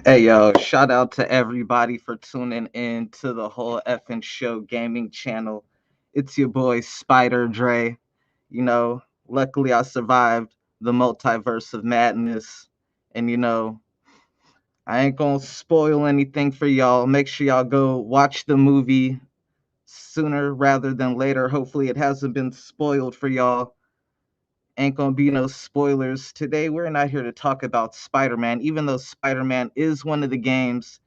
Hey yo, shout out to everybody for tuning in to the whole effing show gaming channel. It's your boy Spider Dre. Luckily I survived the multiverse of madness. And I ain't gonna spoil anything for y'all. Make sure y'all go watch the movie sooner rather than later. Hopefully it hasn't been spoiled for y'all. Ain't gonna be no spoilers. Today we're not here to talk about Spider-Man, even though Spider-Man is one of the games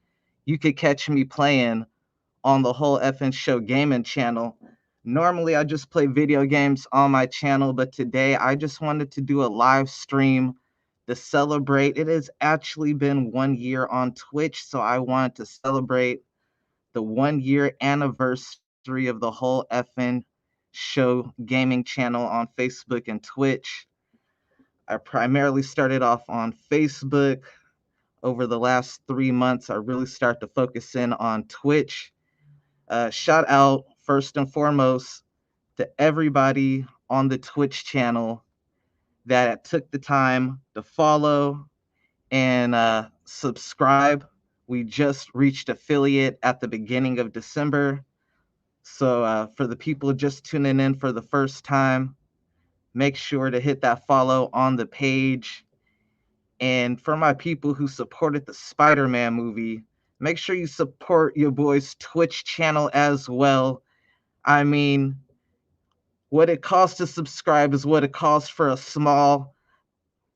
you could catch me playing on the whole effing show gaming channel. Normally, I just play video games on my channel, but today I just wanted to do a live stream to celebrate. It has actually been 1 year on Twitch, so I wanted to celebrate the 1 year anniversary of the whole effing show gaming channel on Facebook and Twitch. I primarily started off on Facebook. Over the last 3 months, I really start to focus in on Twitch. Shout out first and foremost to everybody on the Twitch channel that took the time to follow and subscribe. We just reached affiliate at the beginning of December. So for the people just tuning in for the first time, make sure to hit that follow on the page. And for my people who supported the Spider-Man movie, make sure you support your boy's Twitch channel as well. I mean, what it costs to subscribe is what it costs for a small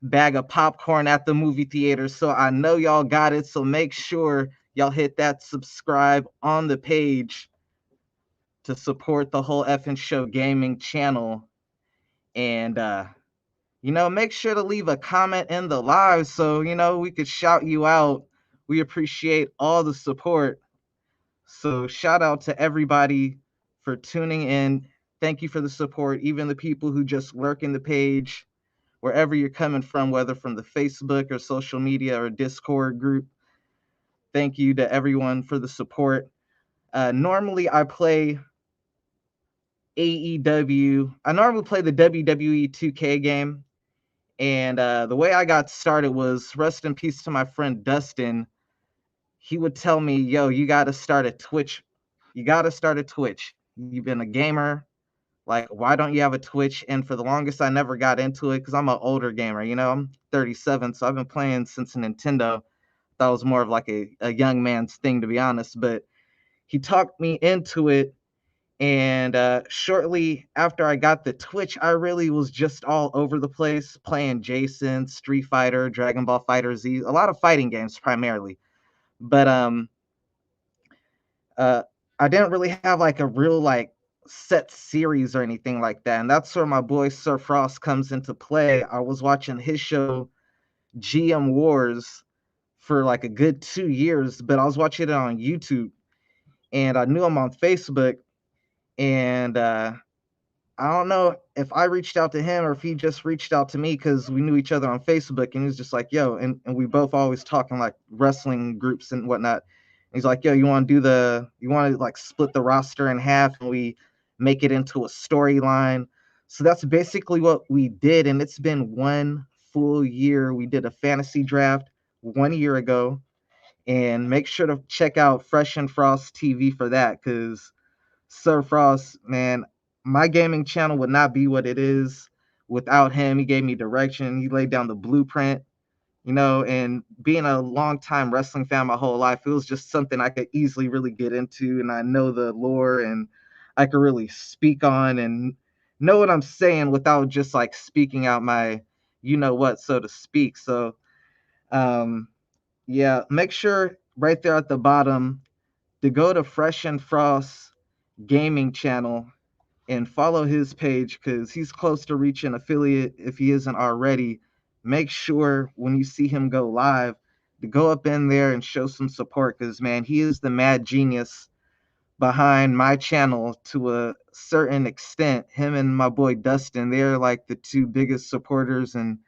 bag of popcorn at the movie theater. So I know y'all got it. So make sure y'all hit that subscribe on the page to support the whole effing show gaming channel. And make sure to leave a comment in the live so we could shout you out. We appreciate all the support. So shout out to everybody for tuning in. Thank you for the support, even the people who just lurk in the page, wherever you're coming from, whether from the Facebook or social media or Discord group. Thank you to everyone for the support. Normally I play AEW. I normally play the WWE2K game. And the way I got started was rest in peace to my friend Dustin. He would tell me, yo, you got to start a Twitch. You got to start a Twitch. You've been a gamer. Like, why don't you have a Twitch? And for the longest, I never got into it because I'm an older gamer. I'm 37, so I've been playing since Nintendo. That was more of like a young man's thing, to be honest. But he talked me into it. And shortly after I got the Twitch, I really was just all over the place playing Jason, Street Fighter, Dragon Ball Fighter Z, a lot of fighting games primarily. But uh, I didn't really have like a real like set series or anything like that. And that's where my boy Sir Frost comes into play. I was watching his show GM Wars for like a good 2 years, but I was watching it on YouTube and I knew him on Facebook. And I don't know if I reached out to him or if he just reached out to me because we knew each other on Facebook, and he was just like, yo, and we both always talking like wrestling groups and whatnot. And he's like, yo, you want to like split the roster in half and we make it into a storyline. So that's basically what we did. And it's been 1 full year. We did a fantasy draft 1 year ago. And make sure to check out Fresh and Frost TV for that because Sir Frost, man, my gaming channel would not be what it is without him. He gave me direction. He laid down the blueprint, and being a long-time wrestling fan my whole life, it was just something I could easily really get into, and I know the lore, and I could really speak on and know what I'm saying without just like speaking out my what, so to speak. So, um, yeah, make sure right there at the bottom to go to Fresh and Frost gaming channel and follow his page because he's close to reaching affiliate if he isn't already. Make sure when you see him go live to go up in there and show some support because, man, he is the mad genius behind my channel to a certain extent. Him and my boy Dustin, they're like the two biggest supporters and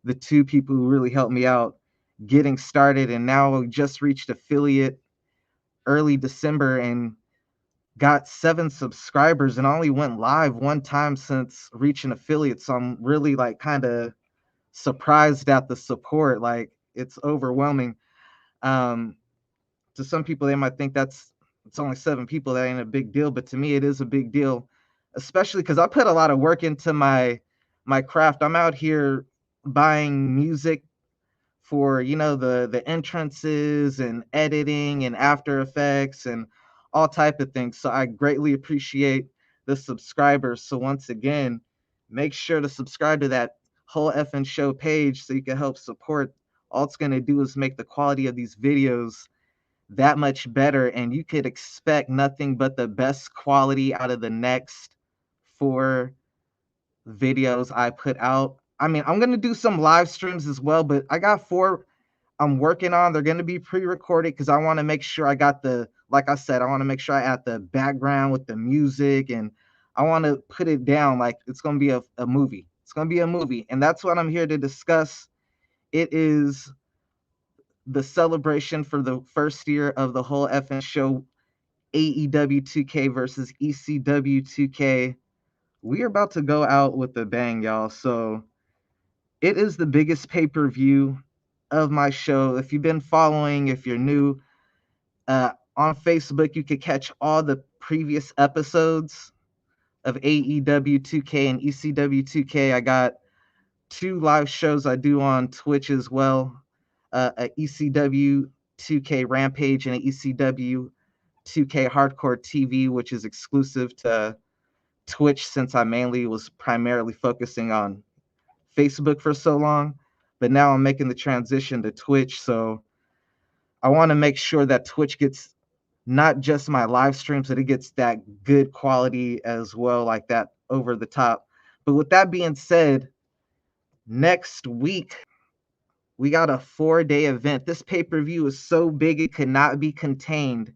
the two people who really helped me out getting started. And now we just reached affiliate early December and got 7 subscribers and only went live one time since reaching affiliate. So I'm really like kind of surprised at the support. Like it's overwhelming. Um, to some people, they might think it's only 7 people. That ain't a big deal, but to me, it is a big deal, especially because I put a lot of work into my craft. I'm out here buying music for the entrances and editing and After Effects and all type of things. So I greatly appreciate the subscribers. So once again, make sure to subscribe to that whole effing show page so you can help support. All it's gonna do is make the quality of these videos that much better, and you could expect nothing but the best quality out of the next 4 videos I put out. I mean, I'm gonna do some live streams as well, but I got 4 I'm working on. They're going to be pre-recorded because I want to make sure I got like I said, I want to make sure I add the background with the music, and I want to put it down like it's going to be a movie. It's going to be a movie. And that's what I'm here to discuss. It is the celebration for the first year of the whole effing show, AEW2K versus ECW2K. We are about to go out with a bang, y'all. So it is the biggest pay-per-view of my show. If you've been following, if you're new, on Facebook, you could catch all the previous episodes of AEW2K and ECW2K. I got 2 live shows I do on Twitch as well, a ECW2K Rampage and a ECW2K Hardcore TV, which is exclusive to Twitch since I mainly was primarily focusing on Facebook for so long. But now I'm making the transition to Twitch, so I want to make sure that Twitch gets not just my live streams, but it gets that good quality as well, like that over the top. But with that being said, next week we got a 4-day event. This pay-per-view is so big it could not be contained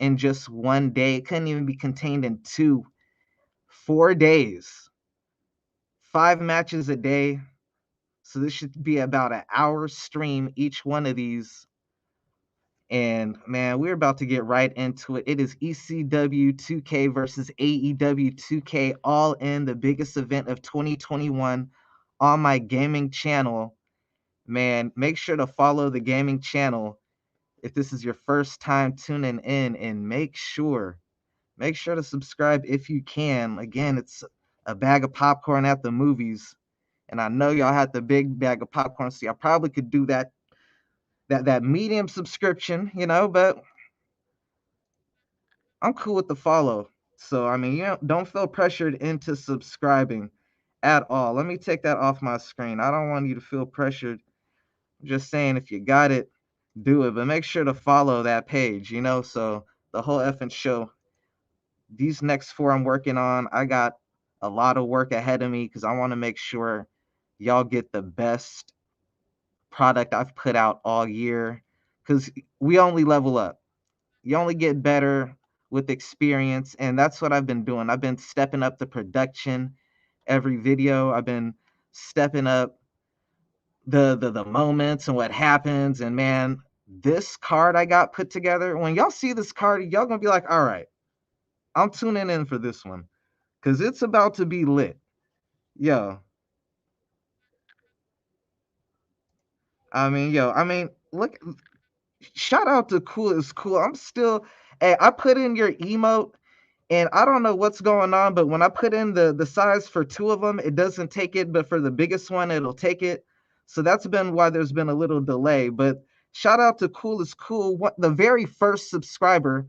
in just one day. It couldn't even be contained in 2. 4 days, 5 matches a day. So this should be about an hour stream, each one of these. And man, we're about to get right into it. It is ECW2K versus AEW2K All In, the biggest event of 2021 on my gaming channel. Man, make sure to follow the gaming channel if this is your first time tuning in, and make sure to subscribe if you can. Again, it's a bag of popcorn at the movies. And I know y'all had the big bag of popcorn, so I probably could do that medium subscription, but I'm cool with the follow. So, I mean, don't feel pressured into subscribing at all. Let me take that off my screen. I don't want you to feel pressured. I'm just saying, if you got it, do it. But make sure to follow that page, so the whole effing show. These next 4 I'm working on, I got a lot of work ahead of me because I want to make sure y'all get the best product I've put out all year, because we only level up. You only get better with experience, and that's what I've been doing. I've been stepping up the production every video. I've been stepping up the moments and what happens. And man, this card I got put together, when y'all see this card, y'all gonna be like, all right, I'm tuning in for this one because it's about to be lit. Yo, look, shout out to Cool is Cool. Hey, I put in your emote. And I don't know what's going on, but when I put in the size for 2 of them, it doesn't take it, but for the biggest one, it'll take it. So that's been why there's been a little delay. But shout out to Cool is Cool, the very first subscriber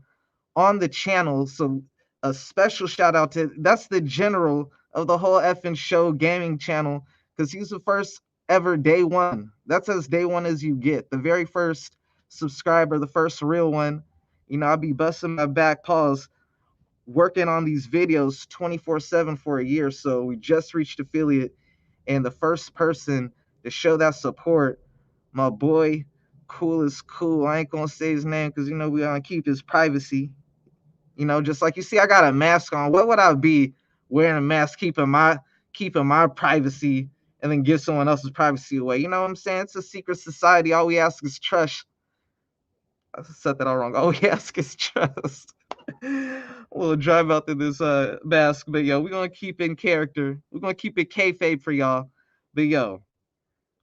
on the channel. So a special shout out that's the general of the whole effing show gaming channel, because he's the first ever day one. That's as day one as you get. The very first subscriber, the first real one. I'll be busting my back paws working on these videos 24/7 for a year. So we just reached affiliate, and the first person to show that support, my boy Cool is Cool. I ain't gonna say his name because we gonna keep his privacy. Just like you see, I got a mask on. What would I be wearing a mask, keeping my privacy, and then give someone else's privacy away? You know what I'm saying? It's a secret society. All we ask is trust. I said that all wrong. All we ask is trust. We'll drive out to this mask, but yo, we're gonna keep in character. We're gonna keep it kayfabe for y'all. But yo,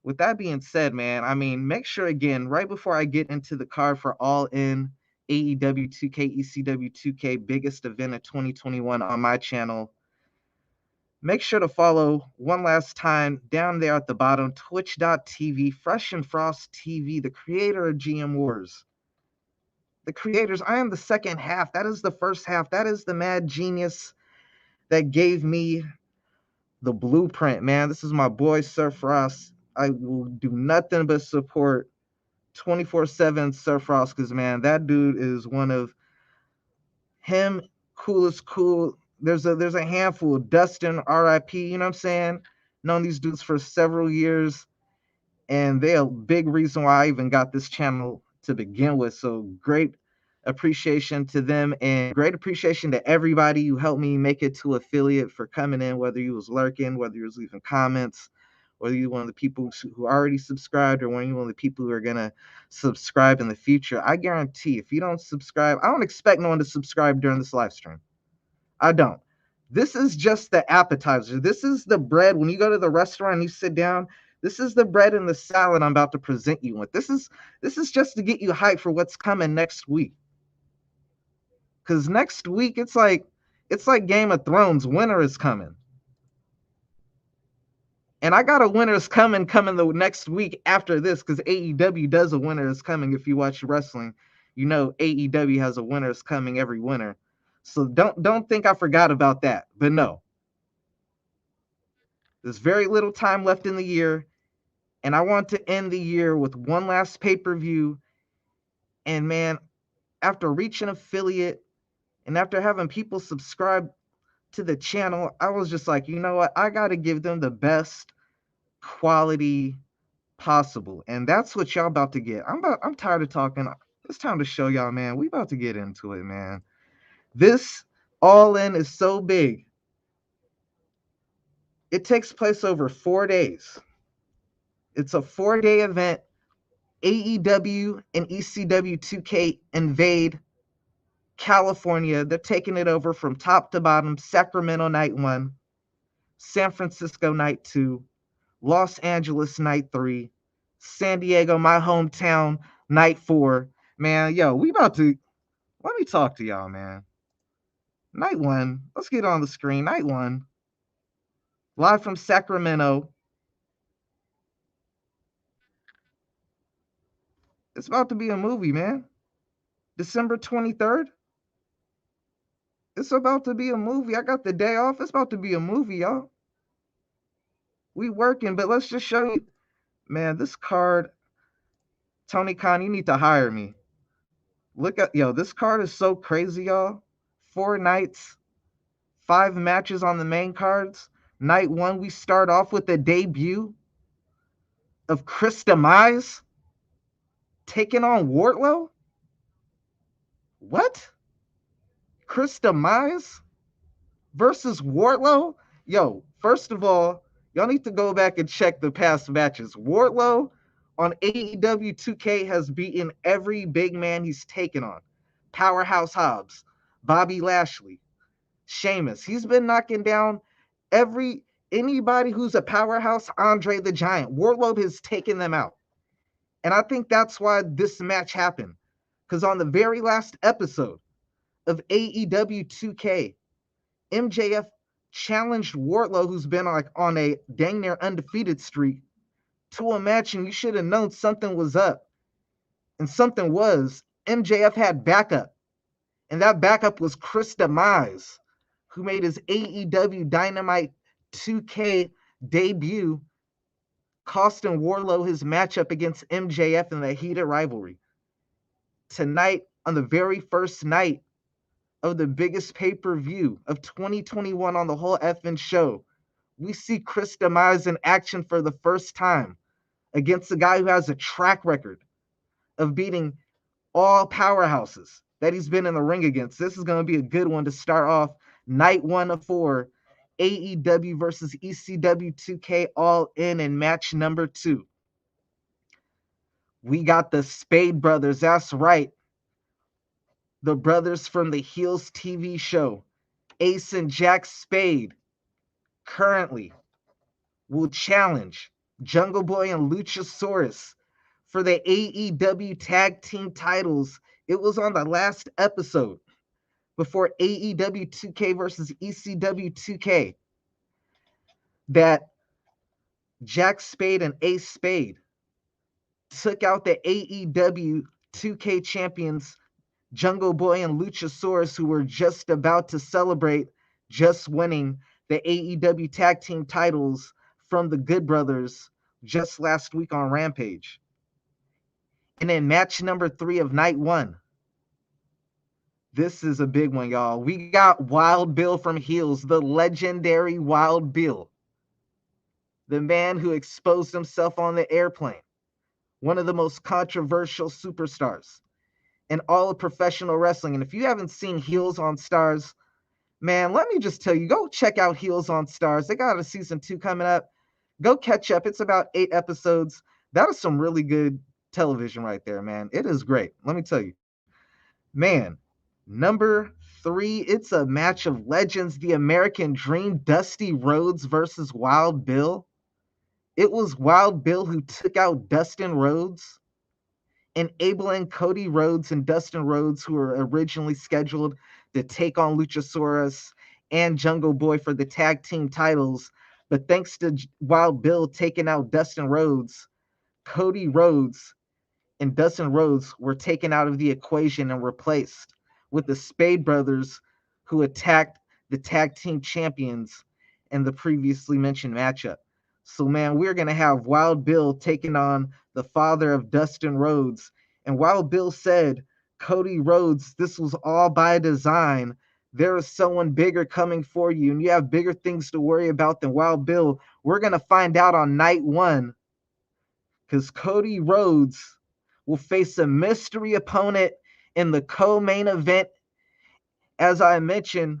with that being said, man, I mean, make sure again, right before I get into the card for All In AEW2K ECW2K biggest event of 2021 on my channel, make sure to follow one last time down there at the bottom, twitch.tv, Fresh and Frost TV, the creator of GM Wars. The creators, I am the second half. That is the first half. That is the mad genius that gave me the blueprint, man. This is my boy, Sir Frost. I will do nothing but support 24/7 Sir Frost because, man, that dude is one of him, coolest cool. There's a handful. Dustin, RIP, you know what I'm saying? Known these dudes for several years, and they're a big reason why I even got this channel to begin with. So great appreciation to them, and great appreciation to everybody who helped me make it to affiliate for coming in, whether you was lurking, whether you was leaving comments, whether you're one of the people who already subscribed or one of the people who are gonna subscribe in the future. I guarantee if you don't subscribe, I don't expect no one to subscribe during this live stream. I don't. This is just the appetizer. This is the bread. When you go to the restaurant and you sit down, this is the bread and the salad I'm about to present you with. This is just to get you hyped for what's coming next week. Because next week it's like Game of Thrones. Winter is coming. And I got a winter is coming the next week after this, because AEW does a winter is coming. If you watch wrestling, you know AEW has a winter is coming every winter. So don't think I forgot about that. But no. There's very little time left in the year, and I want to end the year with one last pay-per-view. And man, after reaching affiliate and after having people subscribe to the channel, I was just like, you know what? I got to give them the best quality possible. And that's what y'all about to get. I'm tired of talking. It's time to show y'all, man. We about to get into it, man. This All In is so big. It takes place over 4 days. It's a 4-day event. AEW and ECW2K invade California. They're taking it over from top to bottom. Sacramento night 1, San Francisco night 2, Los Angeles night 3, San Diego, my hometown, night 4. Man, yo, we about to, let me talk to y'all, man. Night 1, let's get on the screen. Night 1, live from Sacramento. It's about to be a movie, man. December 23rd. It's about to be a movie. I got the day off. It's about to be a movie, y'all. We working, but let's just show you. Man, this card, Tony Khan, you need to hire me. Look at, yo, this card is so crazy, y'all. 4 nights, 5 matches on the main cards. Night 1, we start off with the debut of Chris Demaio taking on Wardell. What? Chris Demaio versus Wardell? Yo, first of all, y'all need to go back and check the past matches. Wardell on AEW2K has beaten every big man he's taken on. Powerhouse Hobbs, Bobby Lashley, Sheamus. He's been knocking down anybody who's a powerhouse. Andre the Giant. Wardell has taken them out. And I think that's why this match happened. Because on the very last episode of AEW2K, MJF challenged Wardell, who's been like on a dang near undefeated streak, to a match, and you should have known something was up. And something was. MJF had backup. And that backup was Chris Demaio, who made his AEW Dynamite 2K debut, costing Wardell his matchup against MJF in the heated rivalry. Tonight, on the very first night of the biggest pay-per-view of 2021 on the whole effing show, we see Chris Demaio in action for the first time against a guy who has a track record of beating all powerhouses that he's been in the ring against. This is going to be a good one to start off night 1 of 4, AEW versus ECW2K All In match number 2. We got the Spade Brothers. That's right. The brothers from the Heels TV show, Ace and Jack Spade, currently will challenge Jungle Boy and Luchasaurus for the AEW tag team titles. It was on the last episode before AEW2K versus ECW2K that Jack Spade and Ace Spade took out the AEW2K champions Jungle Boy and Luchasaurus, who were just about to celebrate just winning the AEW tag team titles from the Good Brothers just last week on Rampage. And in match number 3 of night 1, this is a big one, y'all. We got Wild Bill from Heels, the legendary Wild Bill, the man who exposed himself on the airplane, one of the most controversial superstars in all of professional wrestling. And if you haven't seen Heels on Stars, man, let me just tell you, go check out Heels on Stars. They got a season 2 coming up. Go catch up. It's about 8 episodes. That is some really good television right there, man. It is great. Let me tell you. Man, number 3, it's a match of legends. The American Dream, Dusty Rhodes versus Wild Bill. It was Wild Bill who took out Dustin Rhodes, enabling Cody Rhodes and Dustin Rhodes, who were originally scheduled to take on Luchasaurus and Jungle Boy for the tag team titles. But thanks to Wild Bill taking out Dustin Rhodes, Cody Rhodes and Dustin Rhodes were taken out of the equation and replaced with the Spade Brothers, who attacked the tag team champions in the previously mentioned matchup. So, man, we're going to have Wild Bill taking on the father of Dustin Rhodes. And Wild Bill said, Cody Rhodes, this was all by design. There is someone bigger coming for you, and you have bigger things to worry about than Wild Bill. We're going to find out on night 1, because Cody Rhodes will face a mystery opponent in the co-main event. As I mentioned,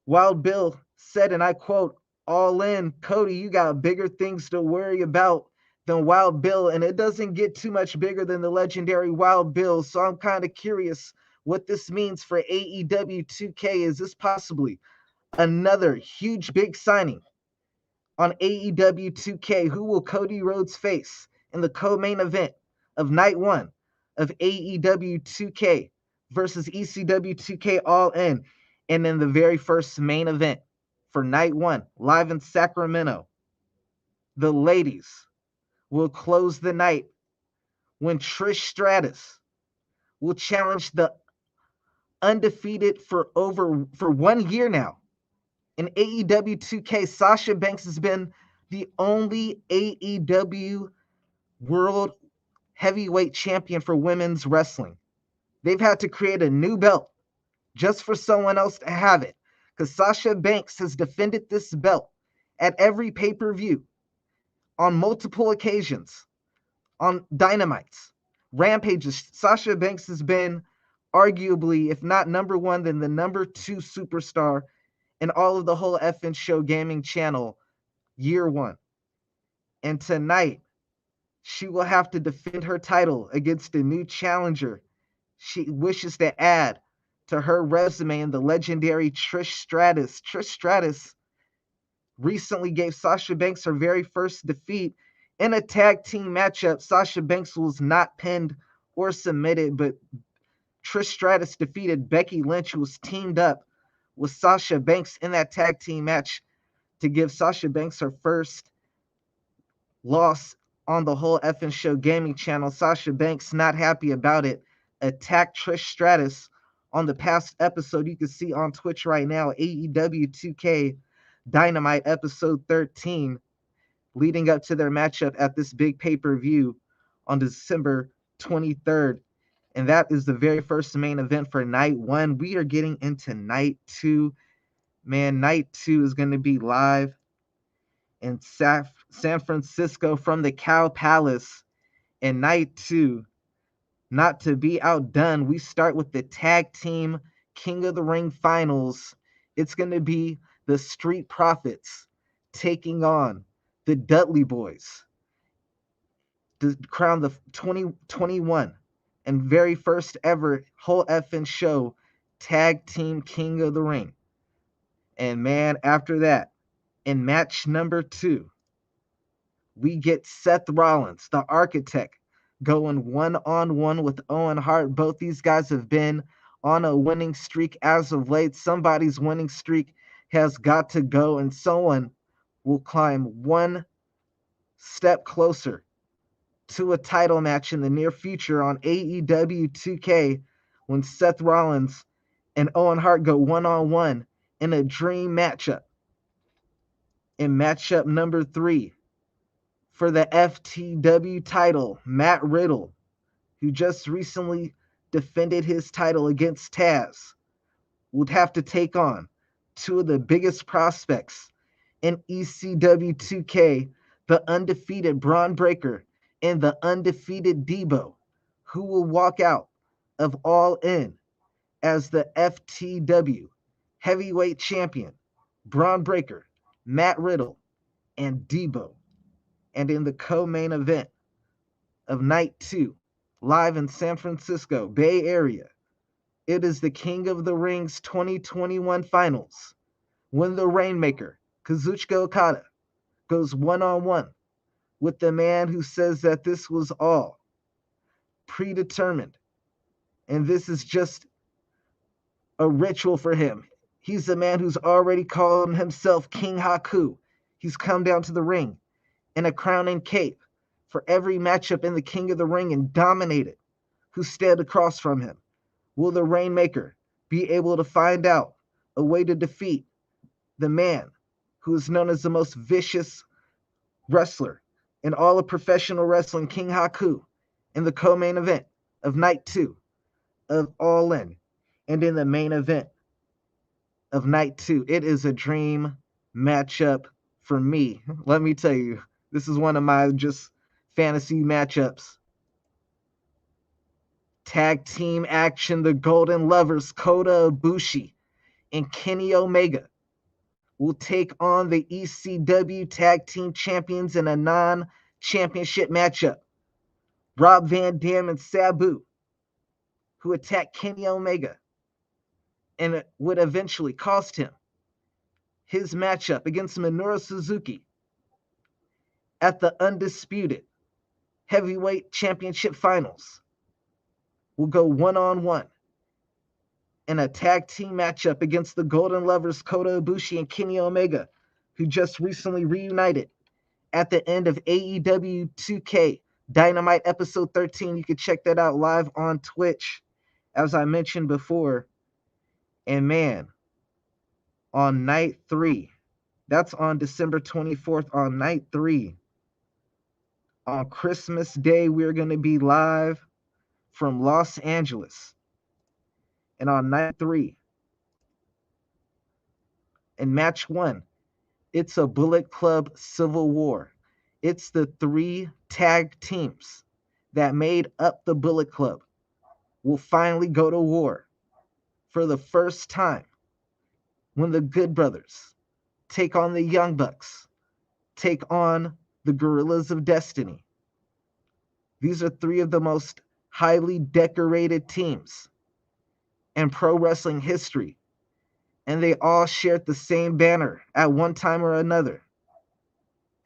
Wild Bill said, and I quote, "All in, Cody, you got bigger things to worry about than Wild Bill." And it doesn't get too much bigger than the legendary Wild Bill. So I'm kind of curious what this means for AEW2K. Is this possibly another huge big signing on AEW2K? Who will Cody Rhodes face in the co-main event of night 1 of AEW2K versus ECW2K All In? And then the very first main event for night 1, live in Sacramento, the ladies will close the night when Trish Stratus will challenge the undefeated for 1 year now in AEW2K. Sasha Banks has been the only AEW World Heavyweight Champion for women's wrestling. They've had to create a new belt just for someone else to have it, because Sasha Banks has defended this belt at every pay-per-view on multiple occasions, on Dynamites, Rampages. Sasha Banks has been arguably, if not number 1, then the number 2 superstar in all of the whole effing show gaming channel year 1. And tonight, she will have to defend her title against a new challenger she wishes to add to her resume, in the legendary Trish Stratus. Trish Stratus recently gave Sasha Banks her very first defeat in a tag team matchup. Sasha Banks was not pinned or submitted, but Trish Stratus defeated Becky Lynch, who was teamed up with Sasha Banks in that tag team match, to give Sasha Banks her first loss on the whole effing show gaming channel. Sasha Banks, not happy about it, attacked Trish Stratus on the past episode. You can see on Twitch right now, AEW2K Dynamite episode 13, leading up to their matchup at this big pay-per-view on December 23rd. And that is the very first main event for night 1. We are getting into night 2. Man, night 2 is going to be live in San Francisco from the Cow Palace. And night 2, not to be outdone, we start with the tag team King of the Ring finals. It's going to be the Street Profits taking on the Dudley Boyz to crown the 2021 and very first ever whole effing show tag team King of the Ring. And man, after that, in match number 2, We get Seth Rollins, the architect, going one-on-one with Owen Hart. Both these guys have been on a winning streak as of late. Somebody's winning streak has got to go, and someone will climb one step closer to a title match in the near future on AEW2K when Seth Rollins and Owen Hart go one-on-one in a dream matchup. In matchup number 3 for the FTW title, Matt Riddle, who just recently defended his title against Taz, would have to take on two of the biggest prospects in ECW2K, the undefeated Braun Breaker and the undefeated Debo, who will walk out of All In as the FTW heavyweight champion. Braun Breaker, Matt Riddle, and Debo. And in the co-main event of Night 2, live in San Francisco Bay Area, it is the King of the Rings 2021 Finals, when the Rainmaker, Kazuchika Okada, goes one-on-one with the man who says that this was all predetermined, and this is just a ritual for him. He's the man who's already called himself King Haku. He's come down to the ring in a crown and cape for every matchup in the King of the Ring and dominated. Who stand across from him? Will the Rainmaker be able to find out a way to defeat the man who is known as the most vicious wrestler in all of professional wrestling, King Haku, in the co-main event of Night 2 of All In? And in the main event of Night 2, it is a dream matchup for me. Let me tell you, this is one of my just fantasy matchups. Tag team action, the Golden Lovers, Kota Ibushi and Kenny Omega, will take on the ECW Tag Team Champions in a non-championship matchup. Rob Van Dam and Sabu, who attacked Kenny Omega, and it would eventually cost him his matchup against Minoru Suzuki at the Undisputed Heavyweight Championship Finals, will go one-on-one in a tag team matchup against the Golden Lovers, Kota Ibushi and Kenny Omega, who just recently reunited at the end of AEW2K Dynamite episode 13. You can check that out live on Twitch, as I mentioned before. And man, on Night 3, that's on December 24th, on Night 3, on Christmas Day, we're going to be live from Los Angeles. And on Night 3, in Match 1, it's a Bullet Club Civil War. It's the 3 tag teams that made up the Bullet Club will finally go to war for the first time when the Good Brothers take on the Young Bucks, take on the Guerrillas of Destiny. These are 3 of the most highly decorated teams in pro wrestling history, and they all shared the same banner at one time or another.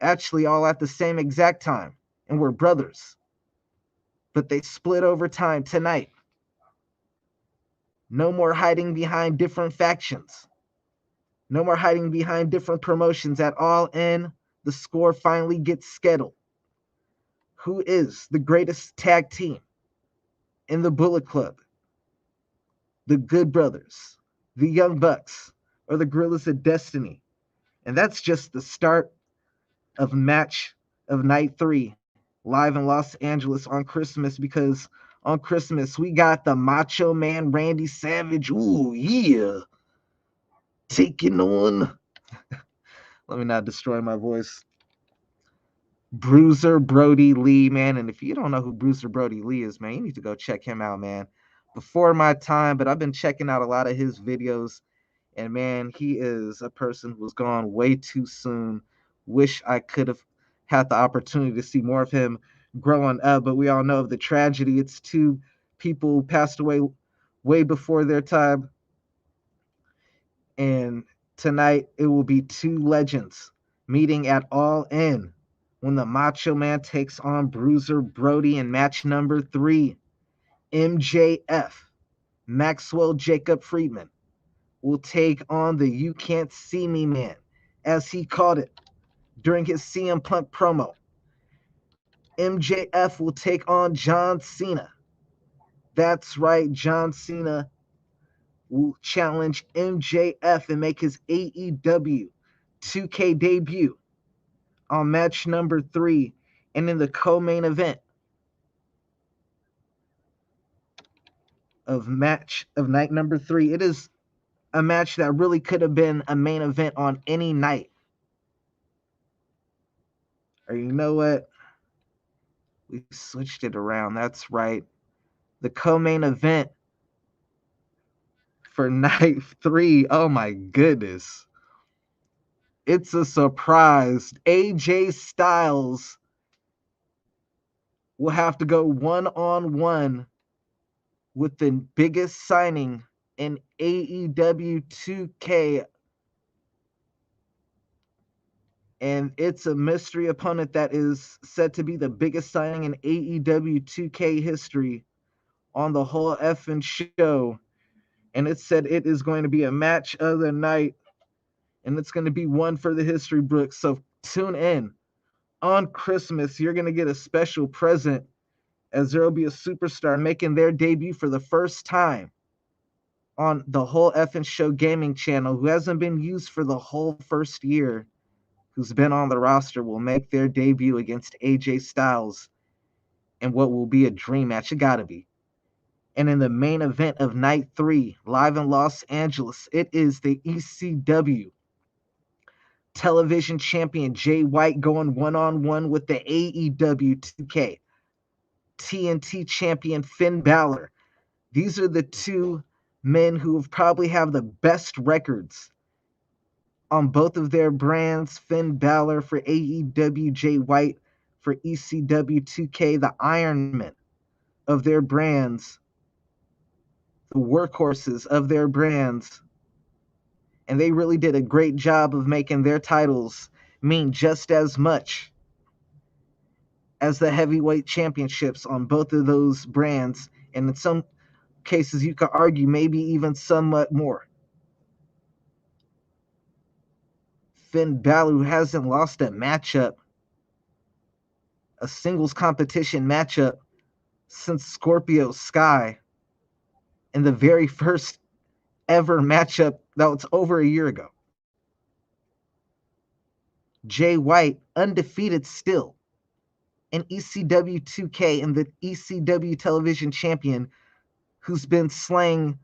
Actually, all at the same exact time, and were brothers. But they split over time tonight. No more hiding behind different factions. No more hiding behind different promotions. At All In, the score finally gets scheduled. Who is the greatest tag team in the Bullet Club? The Good Brothers, the Young Bucks, or the Guerrillas of Destiny? And that's just the start of match of Night 3, live in Los Angeles on Christmas, because on Christmas we got the Macho Man Randy Savage, ooh yeah, taking on, let me not destroy my voice, Bruiser Brody Lee, man. And if you don't know who Bruiser Brody Lee is, man, you need to go check him out, man. Before my time, but I've been checking out a lot of his videos, and man, he is a person who's gone way too soon. Wish I could have had the opportunity to see more of him growing up, but we all know of the tragedy. It's 2 people who passed away way before their time, and tonight it will be 2 legends meeting at All In when the Macho Man takes on Bruiser Brody in match number 3. MJF, Maxwell Jacob Friedman, will take on the You Can't See Me Man, as he called it during his CM Punk promo. MJF will take on John Cena. That's right, John Cena will challenge MJF and make his AEW2K debut on match number 3. And in the co-main event of night number 3, it is a match that really could have been a main event on any night. Or you know what? We switched it around. That's right. The co-main event for night 3. Oh my goodness. It's a surprise. AJ Styles will have to go one-on-one with the biggest signing in AEW2K. And it's a mystery opponent that is said to be the biggest signing in AEW2K history on the whole effing show. And it said it is going to be a match of the night. And it's going to be one for the history books. So tune in. On Christmas, you're going to get a special present, as there will be a superstar making their debut for the first time on the whole effing show gaming channel, who hasn't been used for the whole first year, who's been on the roster, will make their debut against AJ Styles in what will be a dream match. It gotta be. And in the main event of night 3, live in Los Angeles, it is the ECW television champion Jay White going one-on-one with the AEW2K TNT champion Finn Balor. These are the two men who have probably have the best records on both of their brands. Finn Balor for AEW, Jay White for ECW2K, the Iron Men of their brands, the workhorses of their brands. And they really did a great job of making their titles mean just as much as the heavyweight championships on both of those brands. And in some cases, you could argue maybe even somewhat more. Finn Balor, who hasn't lost a matchup, a singles competition matchup, since Scorpio Sky, in the very first ever matchup that was over a year ago. Jay White, undefeated still in ECW2K and the ECW television champion, who's been slaying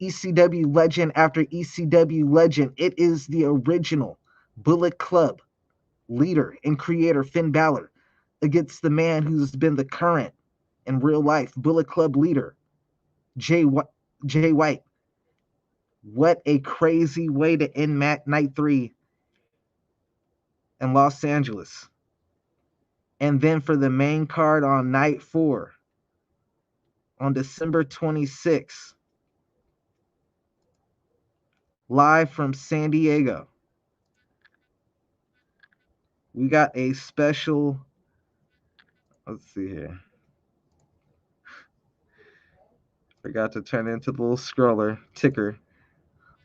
ECW legend after ECW legend. It is the original Bullet Club leader and creator, Finn Balor, against the man who's been the current in real life Bullet Club leader, Jay White. What a crazy way to end night 3 in Los Angeles. And then for the main card on night 4, on December 26th, live from San Diego, we got a special, let's see here. Forgot to turn into the little scroller ticker.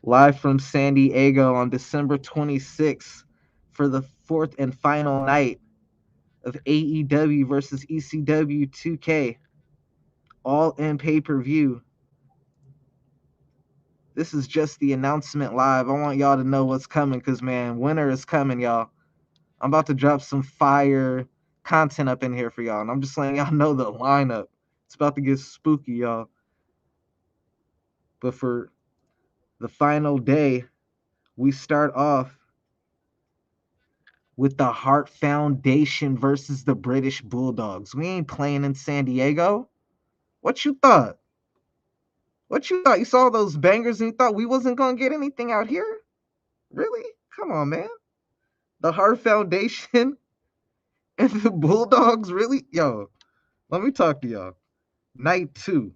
Live from San Diego on December 26th for the 4th and final night of AEW versus ECW2K All In pay-per-view. This is just the announcement live. I want y'all to know what's coming, because, man, winter is coming, y'all. I'm about to drop some fire content up in here for y'all, and I'm just letting y'all know the lineup. It's about to get spooky, y'all. But for the final day, we start off with the Hart Foundation versus the British Bulldogs. We ain't playing in San Diego. What you thought? What you thought? You saw those bangers and you thought we wasn't going to get anything out here? Really? Come on, man. The Hart Foundation and the Bulldogs? Really? Yo, let me talk to y'all. Night 2.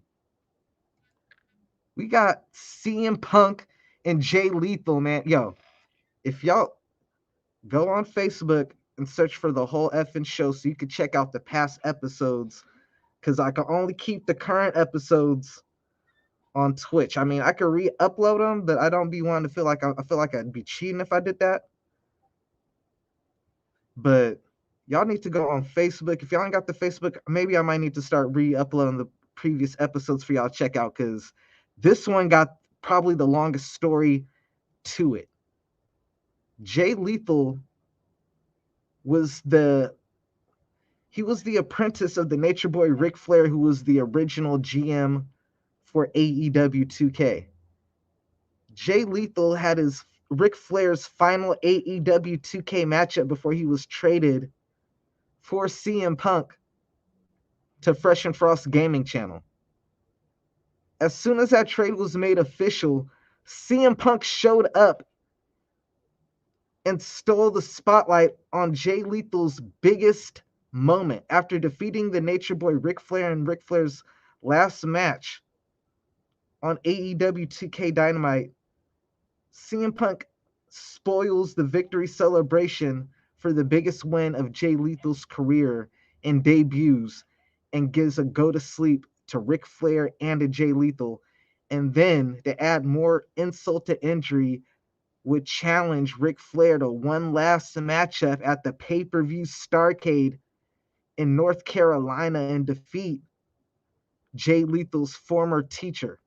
We got CM Punk and Jay Lethal, man. Yo, if y'all go on Facebook and search for the whole effing show so you can check out the past episodes. Because I can only keep the current episodes on Twitch. I mean, I could re-upload them, but I don't be wanting to feel like I feel like I'd be cheating if I did that. But y'all need to go on Facebook. If y'all ain't got the Facebook, maybe I might need to start re-uploading the previous episodes for y'all to check out, because this one got probably the longest story to it. Jay Lethal was the apprentice of the Nature Boy Ric Flair, who was the original GM for AEW2K. Jay Lethal had his Ric Flair's final AEW2K matchup before he was traded for CM Punk to Fresh and Frost Gaming Channel. As soon as that trade was made official, CM Punk showed up and stole the spotlight on Jay Lethal's biggest moment after defeating the Nature Boy Ric Flair in Ric Flair's last match on AEW2K Dynamite. CM Punk spoils the victory celebration for the biggest win of Jay Lethal's career and debuts, and gives a go to sleep to Ric Flair and to Jay Lethal. And then, to add more insult to injury, would challenge Ric Flair to one last matchup at the pay-per-view Starrcade in North Carolina and defeat Jay Lethal's former teacher,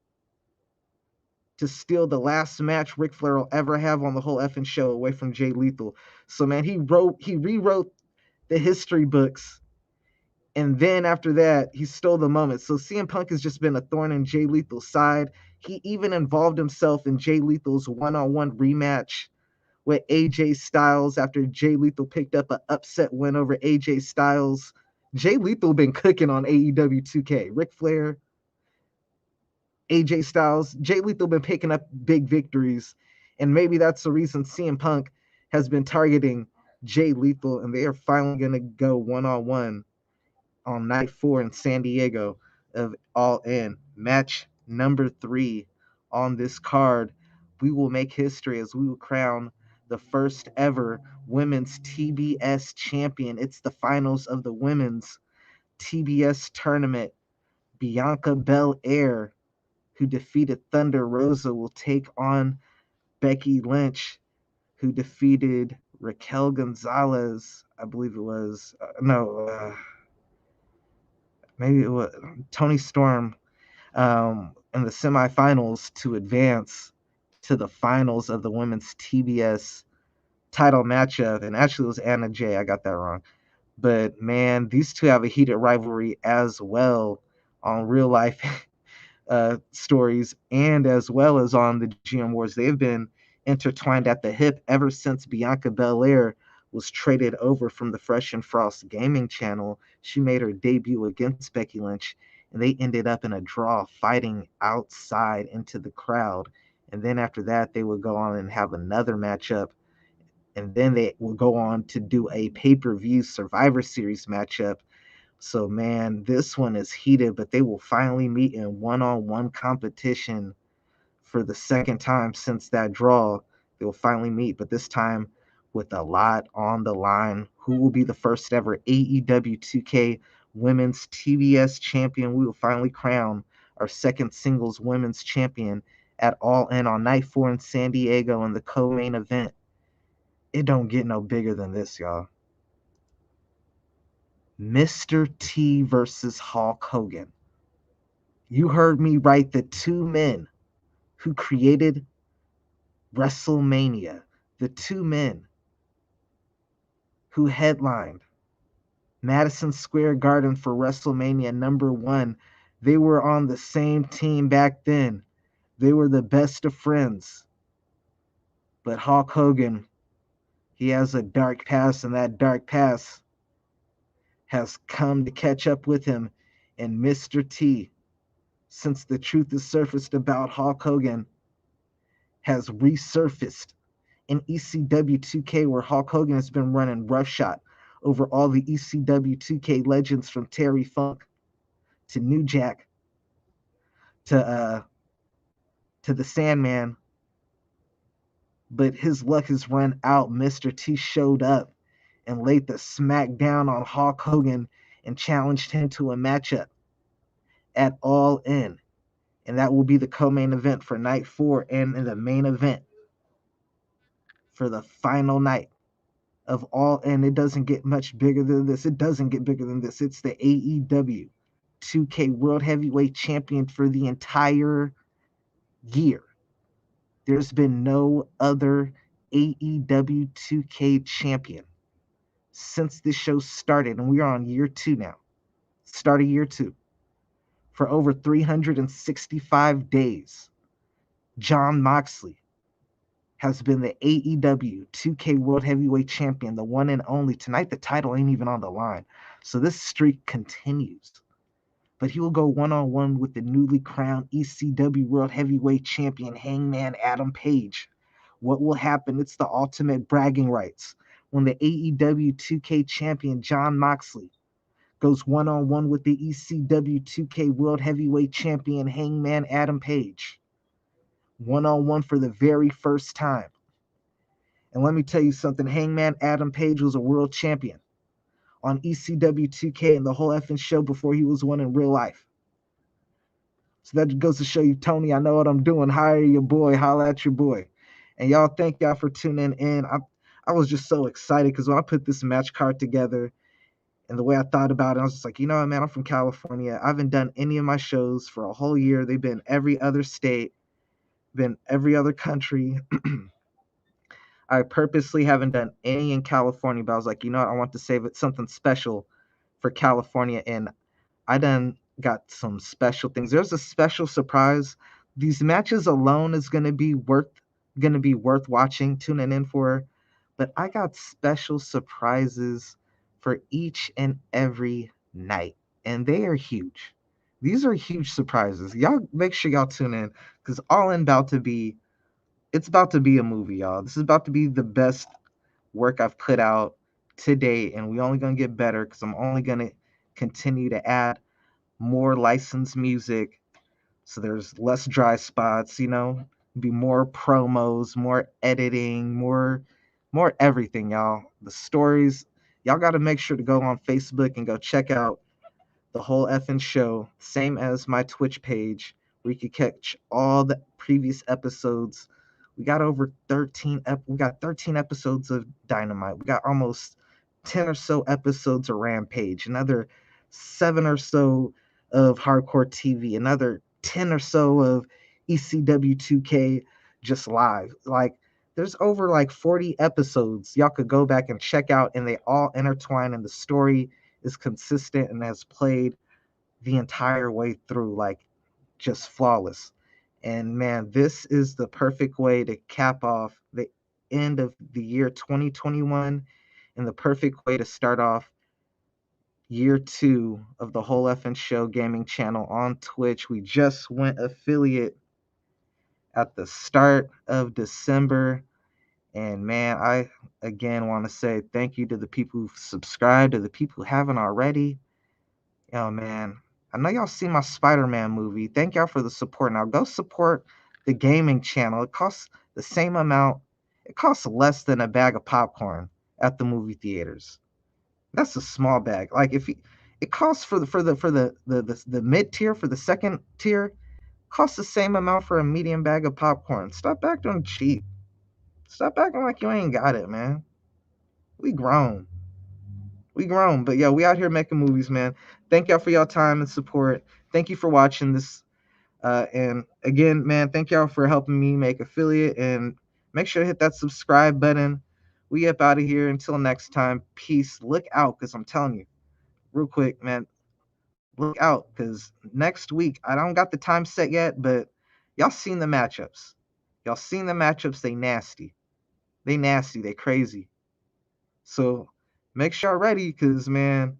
to steal the last match Ric Flair will ever have on the whole effing show away from Jay Lethal. So man, he rewrote the history books, and then after that, he stole the moment. So CM Punk has just been a thorn in Jay Lethal's side. He even involved himself in Jay Lethal's one-on-one rematch with AJ Styles after Jay Lethal picked up an upset win over AJ Styles. Jay Lethal been cooking on AEW2K. Ric Flair, AJ Styles, Jay Lethal been picking up big victories, and maybe that's the reason CM Punk has been targeting Jay Lethal, and they are finally going to go one-on-one on night 4 in San Diego of All In. Match number 3 on this card. We will make history as we will crown the first ever women's TBS champion. It's the finals of the women's TBS tournament. Bianca Belair, who defeated Thunder Rosa, will take on Becky Lynch, who defeated Raquel Gonzalez. I believe it was maybe it was Tony Storm, in the semifinals to advance to the finals of the women's TBS title matchup. And actually, it was Anna Jay. I got that wrong. But man, these two have a heated rivalry as well on real life stories, and as well as on the GM Wars. They've been intertwined at the hip ever since Bianca Belair was traded over from the Fresh and Frost Gaming Channel. She made her debut against Becky Lynch, and they ended up in a draw, fighting outside into the crowd. And then after that, they would go on and have another matchup, and then they will go on to do a pay-per-view Survivor Series matchup. So man, this one is heated, but they will finally meet in one-on-one competition for the second time since that draw. They will finally meet, but this time with a lot on the line. Who will be the first ever AEW2K Women's TBS champion? We will finally crown our second singles women's champion at All In on night 4 in San Diego in the co-main event. It don't get no bigger than this, y'all. Mr. T versus Hulk Hogan. You heard me right. The two men who created WrestleMania, the two men who headlined Madison Square Garden for WrestleMania number 1. They were on the same team back then. They were the best of friends. But Hulk Hogan, he has a dark past, and that dark past has come to catch up with him. And Mr. T, since the truth is surfaced about Hulk Hogan, has resurfaced in ECW2K, where Hulk Hogan has been running roughshod over all the ECW2K legends, from Terry Funk to New Jack to the Sandman. But his luck has run out. Mr. T showed up, and laid the smack down on Hulk Hogan and challenged him to a matchup at All In. And that will be the co-main event for night 4 and in the main event for the final night of All In. It doesn't get much bigger than this. It doesn't get bigger than this. It's the AEW2K World Heavyweight Champion for the entire year. There's been no other AEW2K champion since this show started, and we are on year 2 now. Start of year 2. For over 365 days, Jon Moxley has been the AEW2K World Heavyweight Champion, the one and only. Tonight, the title ain't even on the line. So this streak continues. But he will go one-on-one with the newly crowned ECW World Heavyweight Champion, Hangman Adam Page. What will happen? It's the ultimate bragging rights when the AEW2K Champion, Jon Moxley, goes one-on-one with the ECW2K World Heavyweight Champion, Hangman Adam Page. One-on-one for the very first time. And let me tell you something, Hangman Adam Page was a world champion on ECW2K and the whole effing show before he was one in real life. So that goes to show you, Tony, I know what I'm doing. Hire your boy, holla at your boy. And y'all, thank y'all for tuning in. I was just so excited because when I put this match card together and the way I thought about it, I was just like, you know what, man, I'm from California. I haven't done any of my shows for a whole year. They've been every other state, been every other country. I purposely haven't done any in California, but I was like, you know what, I want to save it something special for California, and I done got some special things. There's a special surprise. These matches alone is gonna be worth watching, tuning in for, but I got special surprises for each and every night, and they are huge. These are huge surprises. Y'all make sure y'all tune in because All In it's about to be a movie, y'all. This is about to be the best work I've put out to date, and we only gonna get better because I'm only gonna continue to add more licensed music, so there's less dry spots, be more promos, more editing, more everything, y'all. The stories, y'all got to make sure to go on Facebook and go check out the whole effing show, same as my Twitch page, where you can catch all the previous episodes. We got over 13 episodes of Dynamite. We got almost 10 or so episodes of Rampage, another 7 or so of Hardcore TV, another 10 or so of ECW2K just live. Like, there's over like 40 episodes y'all could go back and check out, and they all intertwine, and the story is consistent and has played the entire way through, like, just flawless. And man, this is the perfect way to cap off the end of the year 2021 and the perfect way to start off year 2 of the whole effing show gaming channel on Twitch. We just went affiliate at the start of December. And man, I again want to say thank you to the people who've subscribed, to the people who haven't already. Oh man, I know y'all see my Spider-Man movie. Thank y'all for the support. Now go support the gaming channel. It costs the same amount. It costs less than a bag of popcorn at the movie theaters. That's a small bag. Like it costs for the mid tier, for the second tier, costs the same amount for a medium bag of popcorn. Stop acting cheap. Stop acting like you ain't got it, man. We grown. But yeah, we out here making movies, man. Thank y'all for y'all time and support. Thank you for watching this. And again, man, thank y'all for helping me make affiliate, and make sure to hit that subscribe button. We up out of here. Until next time, peace. Look out, because I'm telling you, real quick, man, look out, because next week, I don't got the time set yet, but y'all seen the matchups. They nasty. They crazy. So make sure you're ready, because, man,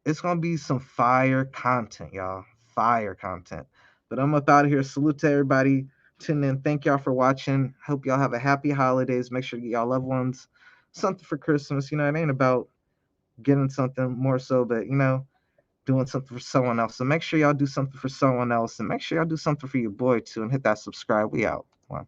it's going to be some fire content, y'all. Fire content. But I'm up out of here. Salute to everybody. Tune in. Thank y'all for watching. Hope y'all have a happy holidays. Make sure you get y'all loved ones something for Christmas. It ain't about getting something more so, but, doing something for someone else. So make sure y'all do something for someone else, and make sure y'all do something for your boy, too, and hit that subscribe. We out. Come on.